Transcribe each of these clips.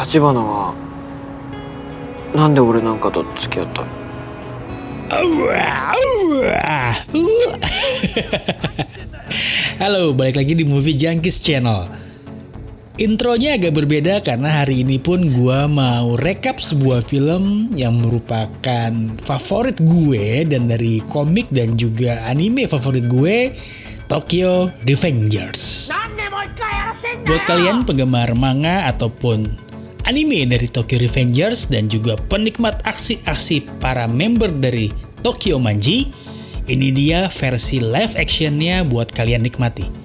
立花はなんで俺なんかと付き合ったの？Halo, balik lagi di Movie Junkies Channel. Intronya agak berbeda karena hari ini pun gua mau rekap sebuah film yang merupakan favorit gue dan dari komik dan juga anime favorit gue, Tokyo Revengers. Buat kalian penggemar manga ataupun anime dari Tokyo Revengers dan juga penikmat aksi-aksi para member dari Tokyo Manji, ini dia versi live actionnya buat kalian nikmati.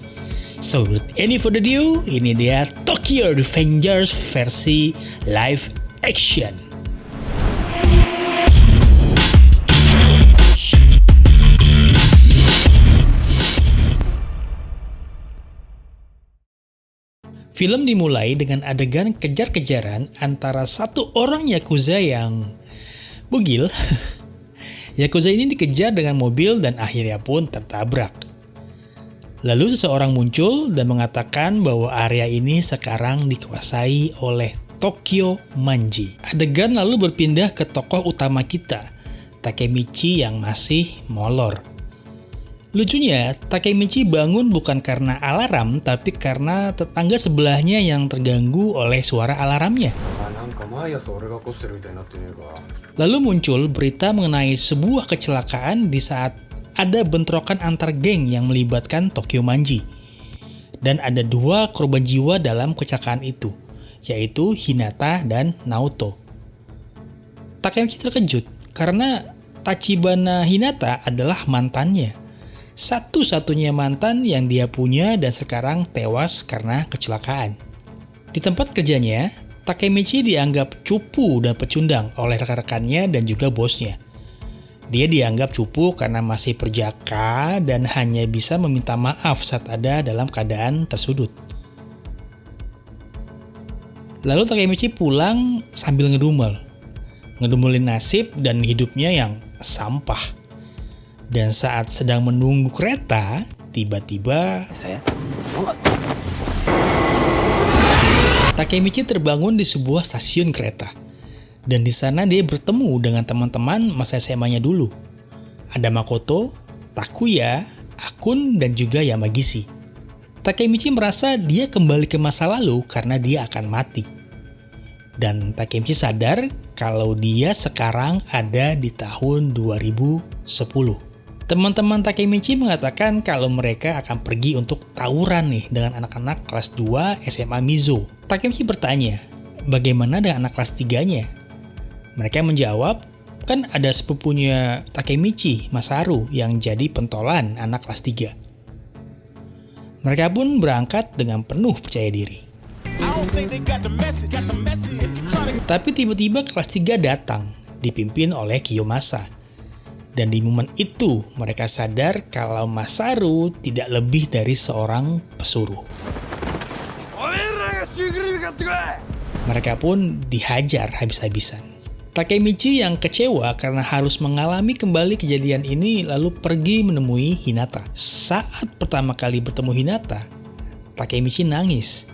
So, without any further ado, ini dia Tokyo Revengers versi live action. Film dimulai dengan adegan kejar-kejaran antara satu orang Yakuza yang bugil. Yakuza ini dikejar dengan mobil dan akhirnya pun tertabrak. Lalu seseorang muncul dan mengatakan bahwa area ini sekarang dikuasai oleh Tokyo Manji. Adegan lalu berpindah ke tokoh utama kita, Takemichi yang masih molor. Lucunya, Takemichi bangun bukan karena alarm, tapi karena tetangga sebelahnya yang terganggu oleh suara alarmnya. Lalu muncul berita mengenai sebuah kecelakaan di saat ada bentrokan antar geng yang melibatkan Tokyo Manji. Dan ada 2 korban jiwa dalam kecelakaan itu, yaitu Hinata dan Naoto. Takemichi terkejut karena Tachibana Hinata adalah mantannya. Satu-satunya mantan yang dia punya dan sekarang tewas karena kecelakaan. Di tempat kerjanya, Takemichi dianggap cupu dan pecundang oleh rekan-rekannya dan juga bosnya. Dia dianggap cupu karena masih perjaka dan hanya bisa meminta maaf saat ada dalam keadaan tersudut. Lalu Takemichi pulang sambil ngedumelin nasib dan hidupnya yang sampah. Dan saat sedang menunggu kereta, tiba-tiba Takemichi terbangun di sebuah stasiun kereta. Dan di sana dia bertemu dengan teman-teman masa SMA-nya dulu. Ada Makoto, Takuya, Akun, dan juga Yamagishi. Takemichi merasa dia kembali ke masa lalu karena dia akan mati. Dan Takemichi sadar kalau dia sekarang ada di tahun 2010. Teman-teman Takemichi mengatakan kalau mereka akan pergi untuk tawuran nih dengan anak-anak kelas 2 SMA Mizo. Takemichi bertanya, bagaimana dengan anak kelas 3-nya? Mereka menjawab, kan ada sepupunya Takemichi, Masaru, yang jadi pentolan anak kelas 3. Mereka pun berangkat dengan penuh percaya diri. Tapi tiba-tiba kelas 3 datang, dipimpin oleh Kiyomasa. Dan di momen itu mereka sadar kalau Masaru tidak lebih dari seorang pesuruh. Mereka pun dihajar habis-habisan. Takemichi yang kecewa karena harus mengalami kembali kejadian ini lalu pergi menemui Hinata. Saat pertama kali bertemu Hinata, Takemichi nangis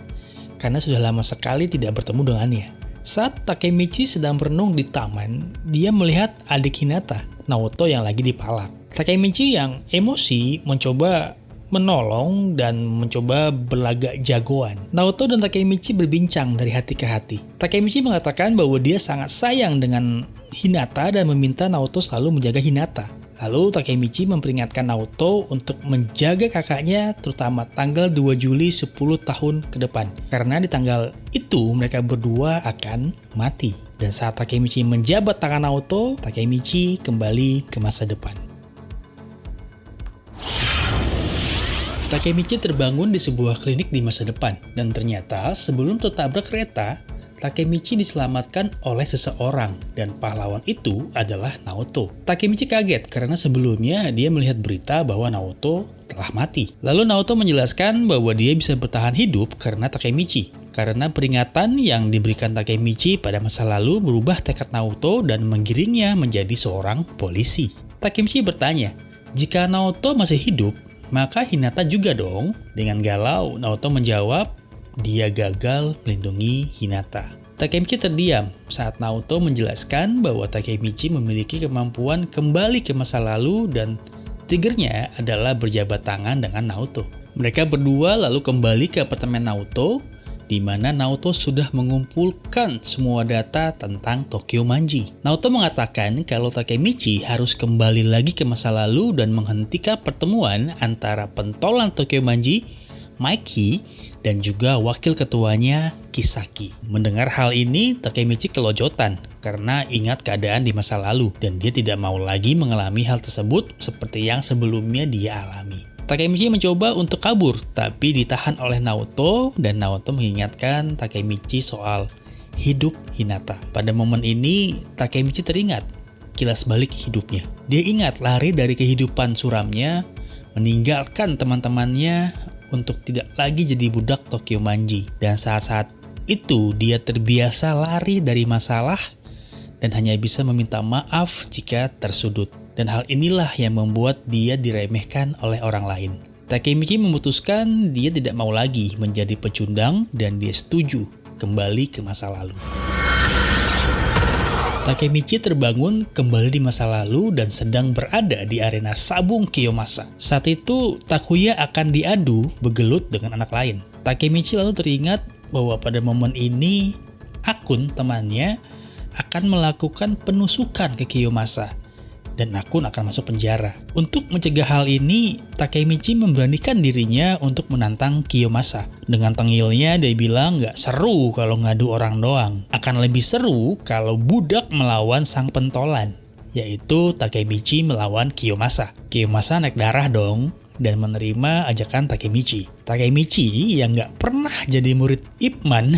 karena sudah lama sekali tidak bertemu dengannya. Saat Takemichi sedang berenung di taman, dia melihat adik Hinata, Naoto yang lagi dipalak. Takemichi yang emosi mencoba menolong dan mencoba berlagak jagoan. Naoto dan Takemichi berbincang dari hati ke hati. Takemichi mengatakan bahwa dia sangat sayang dengan Hinata dan meminta Naoto selalu menjaga Hinata. Lalu Takemichi memperingatkan Naoto untuk menjaga kakaknya terutama tanggal 2 Juli 10 tahun ke depan. Karena di tanggal itu mereka berdua akan mati. Dan saat Takemichi menjabat tangan Naoto, Takemichi kembali ke masa depan. Takemichi terbangun di sebuah klinik di masa depan. Dan ternyata sebelum tertabrak kereta, Takemichi diselamatkan oleh seseorang dan pahlawan itu adalah Naoto. Takemichi kaget karena sebelumnya dia melihat berita bahwa Naoto telah mati. Lalu Naoto menjelaskan bahwa dia bisa bertahan hidup karena Takemichi. Karena peringatan yang diberikan Takemichi pada masa lalu berubah tekad Naoto dan menggiringnya menjadi seorang polisi. Takemichi bertanya, jika Naoto masih hidup, maka Hinata juga dong. Dengan galau, Naoto menjawab, dia gagal melindungi Hinata. Takemichi terdiam saat Naoto menjelaskan bahwa Takemichi memiliki kemampuan kembali ke masa lalu dan triggernya adalah berjabat tangan dengan Naoto. Mereka berdua lalu kembali ke apartemen Naoto, di mana Naoto sudah mengumpulkan semua data tentang Tokyo Manji. Naoto mengatakan kalau Takemichi harus kembali lagi ke masa lalu dan menghentikan pertemuan antara pentolan Tokyo Manji, Mikey, dan juga wakil ketuanya Kisaki. Mendengar hal ini, Takemichi kelojotan karena ingat keadaan di masa lalu dan dia tidak mau lagi mengalami hal tersebut seperti yang sebelumnya dia alami. Takemichi mencoba untuk kabur tapi ditahan oleh Naoto dan Naoto mengingatkan Takemichi soal hidup Hinata. Pada momen ini, Takemichi teringat kilas balik hidupnya. Dia ingat lari dari kehidupan suramnya, meninggalkan teman-temannya untuk tidak lagi jadi budak Tokyo Manji. Dan saat-saat itu dia terbiasa lari dari masalah dan hanya bisa meminta maaf jika tersudut. Dan hal inilah yang membuat dia diremehkan oleh orang lain. Takemichi memutuskan dia tidak mau lagi menjadi pecundang dan dia setuju kembali ke masa lalu. Takemichi terbangun kembali di masa lalu dan sedang berada di arena sabung Kiyomasa. Saat itu, Takuya akan diadu begelut dengan anak lain. Takemichi lalu teringat bahwa pada momen ini, Akun temannya akan melakukan penusukan ke Kiyomasa dan Akun akan masuk penjara. Untuk mencegah hal ini, Takemichi memberanikan dirinya untuk menantang Kiyomasa. Dengan tengilnya dia bilang gak seru kalau ngadu orang doang. Akan lebih seru kalau budak melawan sang pentolan, yaitu Takemichi melawan Kiyomasa. Kiyomasa naik darah dong dan menerima ajakan Takemichi. Takemichi yang gak pernah jadi murid Ip Man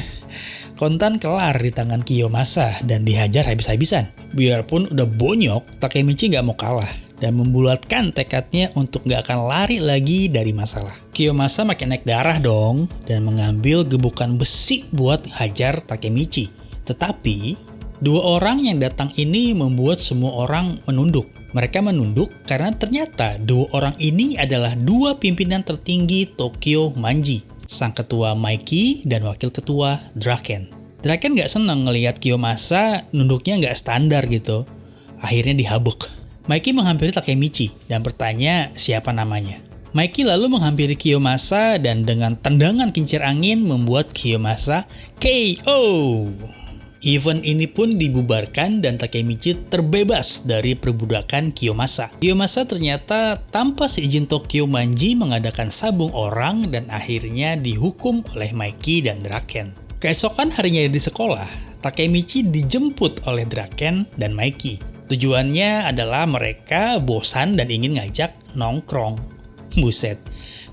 kontan kelar di tangan Kiyomasa dan dihajar habis-habisan. Biarpun udah bonyok, Takemichi gak mau kalah dan membulatkan tekadnya untuk gak akan lari lagi dari masalah. Kiyomasa makin naik darah dong dan mengambil gebukan besi buat hajar Takemichi. Tetapi, dua orang yang datang ini membuat semua orang menunduk. Mereka menunduk karena ternyata dua orang ini adalah dua pimpinan tertinggi Tokyo Manji, sang ketua Mikey dan wakil ketua Draken. Draken gak seneng ngelihat Kiyomasa nunduknya gak standar gitu. Akhirnya dihabuk. Mikey menghampiri Takemichi dan bertanya siapa namanya. Mikey lalu menghampiri Kiyomasa dan dengan tendangan kincir angin membuat Kiyomasa KO. Event ini pun dibubarkan dan Takemichi terbebas dari perbudakan Kiyomasa. Kiyomasa ternyata tanpa seizin Tokyo Manji mengadakan sabung orang dan akhirnya dihukum oleh Mikey dan Draken. Keesokan harinya di sekolah, Takemichi dijemput oleh Draken dan Mikey. Tujuannya adalah mereka bosan dan ingin ngajak nongkrong. Buset,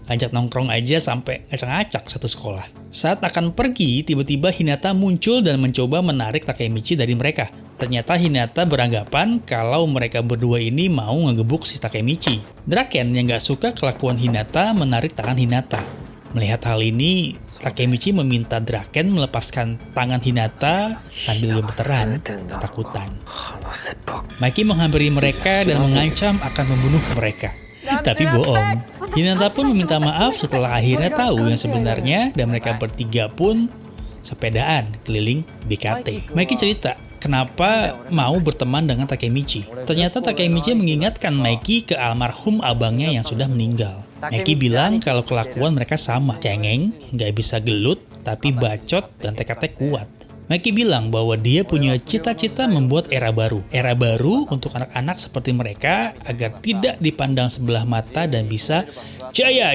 ngajak nongkrong aja sampai ngacak-ngacak satu sekolah. Saat akan pergi, tiba-tiba Hinata muncul dan mencoba menarik Takemichi dari mereka. Ternyata Hinata beranggapan kalau mereka berdua ini mau ngegebuk si Takemichi. Draken yang gak suka kelakuan Hinata menarik tangan Hinata. Melihat hal ini, Takemichi meminta Draken melepaskan tangan Hinata sambil gemeteran ketakutan. Mikey menghampiri mereka dan mengancam akan membunuh mereka. Tapi bohong. Hinata pun meminta maaf setelah akhirnya tahu yang sebenarnya dan mereka bertiga pun sepedaan keliling BKT. Mikey cerita kenapa mau berteman dengan Takemichi. Ternyata Takemichi mengingatkan Mikey ke almarhum abangnya yang sudah meninggal. Mikey bilang kalau kelakuan mereka sama, cengeng, gak bisa gelut, tapi bacot dan tekadnya kuat. Mikey bilang bahwa dia punya cita-cita membuat era baru untuk anak-anak seperti mereka agar tidak dipandang sebelah mata dan bisa jaya.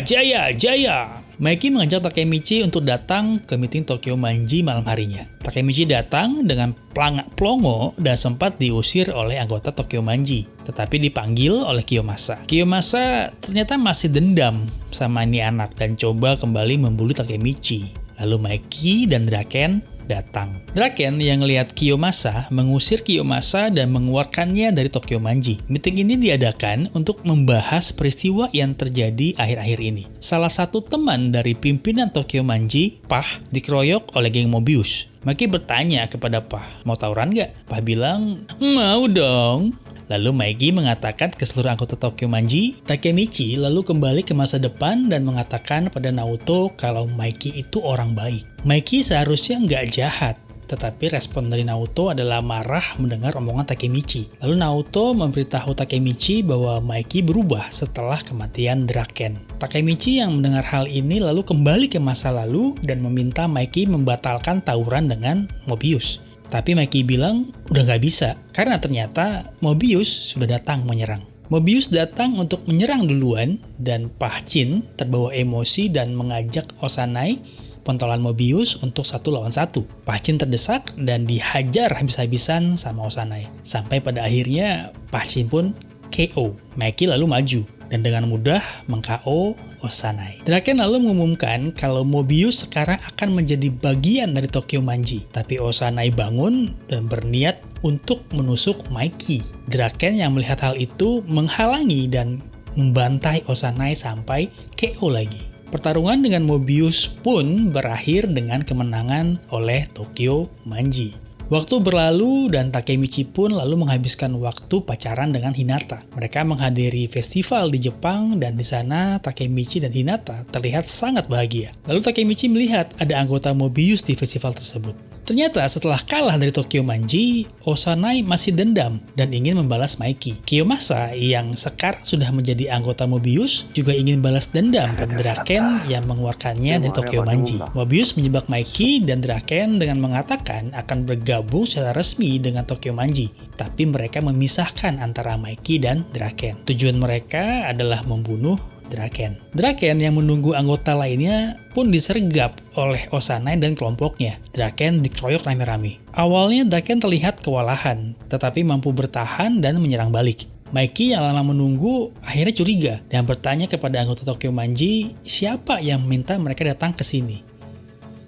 Mikey mengajak Takemichi untuk datang ke meeting Tokyo Manji malam harinya. Takemichi datang dengan pelangak plongo dan sempat diusir oleh anggota Tokyo Manji, tetapi dipanggil oleh Kiyomasa. Kiyomasa ternyata masih dendam sama ini anak dan coba kembali membuli Takemichi. Lalu Mikey dan Draken datang. Draken yang lihat Kiyomasa mengusir Kiyomasa dan mengeluarkannya dari Tokyo Manji. Meeting ini diadakan untuk membahas peristiwa yang terjadi akhir-akhir ini. Salah satu teman dari pimpinan Tokyo Manji, Pah, dikeroyok oleh geng Mobius. Maki bertanya kepada Pah, mau tawuran gak? Pah bilang, mau dong. Lalu Mikey mengatakan ke seluruh anggota Tokyo Manji, Takemichi lalu kembali ke masa depan dan mengatakan pada Naoto kalau Mikey itu orang baik. Mikey seharusnya nggak jahat, Tetapi respon dari Naoto adalah marah mendengar omongan Takemichi. Lalu Naoto memberitahu Takemichi bahwa Maiki berubah setelah kematian Draken. Takemichi yang mendengar hal ini lalu kembali ke masa lalu dan meminta Maiki membatalkan tawuran dengan Mobius. Tapi Maiki bilang udah gak bisa karena ternyata Mobius sudah datang menyerang. Mobius datang untuk menyerang duluan dan Pahchin terbawa emosi dan mengajak Osanai, pentolan Mobius, untuk 1 lawan 1. Pahchin terdesak dan dihajar habis-habisan sama Osanai. Sampai pada akhirnya Pahchin pun KO. Maiki lalu maju dan dengan mudah meng-KO Osanai. Draken lalu mengumumkan kalau Mobius sekarang akan menjadi bagian dari Tokyo Manji. Tapi Osanai bangun dan berniat untuk menusuk Maiki. Draken yang melihat hal itu menghalangi dan membantai Osanai sampai KO lagi. Pertarungan dengan Mobius pun berakhir dengan kemenangan oleh Tokyo Manji. Waktu berlalu dan Takemichi pun lalu menghabiskan waktu pacaran dengan Hinata. Mereka menghadiri festival di Jepang dan di sana Takemichi dan Hinata terlihat sangat bahagia. Lalu Takemichi melihat ada anggota Mobius di festival tersebut. Ternyata setelah kalah dari Tokyo Manji, Osanai masih dendam dan ingin membalas Maiki. Kiyomasa yang sekarang sudah menjadi anggota Mobius juga ingin balas dendam pada Draken yang mengeluarkannya dari Tokyo Manji. Mobius menjebak Maiki dan Draken dengan mengatakan akan bergabung secara resmi dengan Tokyo Manji. Tapi mereka memisahkan antara Maiki dan Draken. Tujuan mereka adalah membunuh Draken. Draken yang menunggu anggota lainnya pun disergap oleh Osanai dan kelompoknya. Draken dikeroyok rame-rame. Awalnya Draken terlihat kewalahan, tetapi mampu bertahan dan menyerang balik. Maiki yang lama menunggu akhirnya curiga dan bertanya kepada anggota Tokyo Manji siapa yang meminta mereka datang ke sini.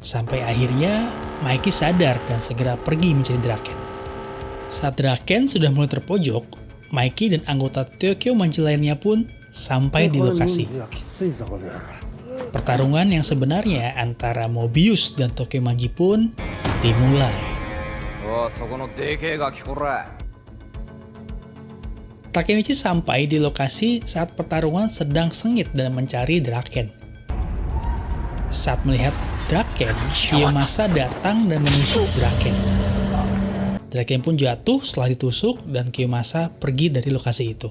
Sampai akhirnya Maiki sadar dan segera pergi mencari Draken. Saat Draken sudah mulai terpojok, Maiki dan anggota Tokyo Manji lainnya pun sampai di lokasi. Pertarungan yang sebenarnya antara Mobius dan Tokyo Manji pun dimulai. Takemichi sampai di lokasi saat pertarungan sedang sengit dan mencari Draken. Saat melihat Draken, Kiyomasa datang dan menusuk Draken. Draken pun jatuh setelah ditusuk dan Kiyomasa pergi dari lokasi itu.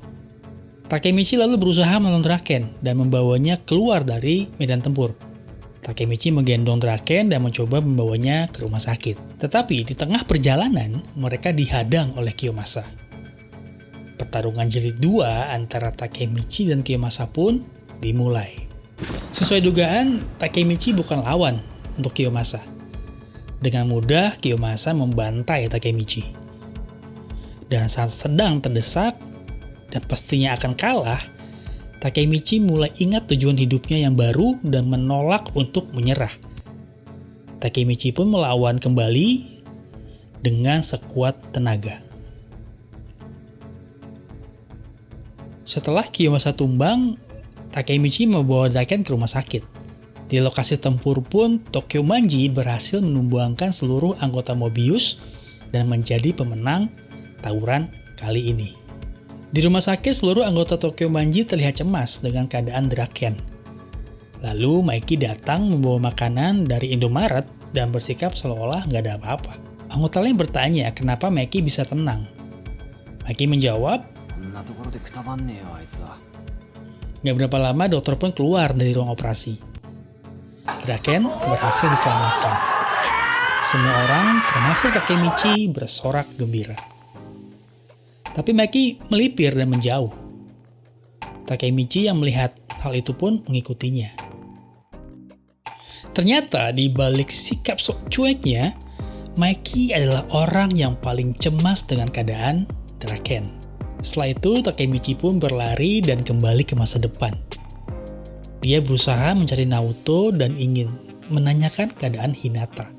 Takemichi lalu berusaha menolong Draken dan membawanya keluar dari medan tempur. Takemichi menggendong Draken dan mencoba membawanya ke rumah sakit. Tetapi di tengah perjalanan, mereka dihadang oleh Kiyomasa. Pertarungan jilid 2 antara Takemichi dan Kiyomasa pun dimulai. Sesuai dugaan, Takemichi bukan lawan untuk Kiyomasa. Dengan mudah, Kiyomasa membantai Takemichi. Dan saat sedang terdesak, dan pastinya akan kalah, Takemichi mulai ingat tujuan hidupnya yang baru dan menolak untuk menyerah. Takemichi pun melawan kembali dengan sekuat tenaga. Setelah Kiyomasa tumbang, Takemichi membawa Draken ke rumah sakit. Di lokasi tempur pun, Tokyo Manji berhasil menumbangkan seluruh anggota Mobius dan menjadi pemenang tawuran kali ini. Di rumah sakit, seluruh anggota Tokyo Manji terlihat cemas dengan keadaan Draken. Lalu Maiki datang membawa makanan dari Indomaret dan bersikap seolah-olah nggak ada apa-apa. Anggota lain bertanya kenapa Maiki bisa tenang. Maiki menjawab, nggak berapa lama dokter pun keluar dari ruang operasi. Draken berhasil diselamatkan. Semua orang, termasuk Takemichi, bersorak gembira. Tapi Maiki melipir dan menjauh. Takemichi yang melihat hal itu pun mengikutinya. Ternyata di balik sikap sok cueknya, Maiki adalah orang yang paling cemas dengan keadaan Draken. Setelah itu, Takemichi pun berlari dan kembali ke masa depan. Dia berusaha mencari Naoto dan ingin menanyakan keadaan Hinata.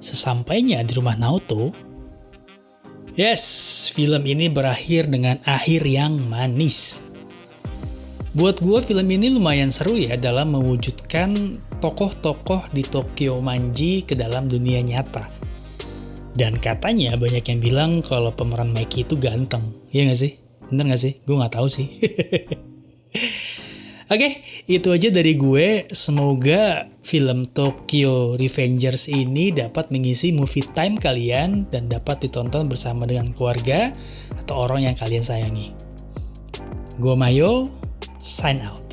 Sesampainya di rumah Naoto, yes, film ini berakhir dengan akhir yang manis. Buat gue film ini lumayan seru ya dalam mewujudkan tokoh-tokoh di Tokyo Manji ke dalam dunia nyata. Dan katanya banyak yang bilang kalau pemeran Maiki itu ganteng. Iya gak sih? Bener gak sih? Gue gak tahu sih. Oke, itu aja dari gue. Semoga film Tokyo Revengers ini dapat mengisi movie time kalian dan dapat ditonton bersama dengan keluarga atau orang yang kalian sayangi. Gua Mayo, sign out.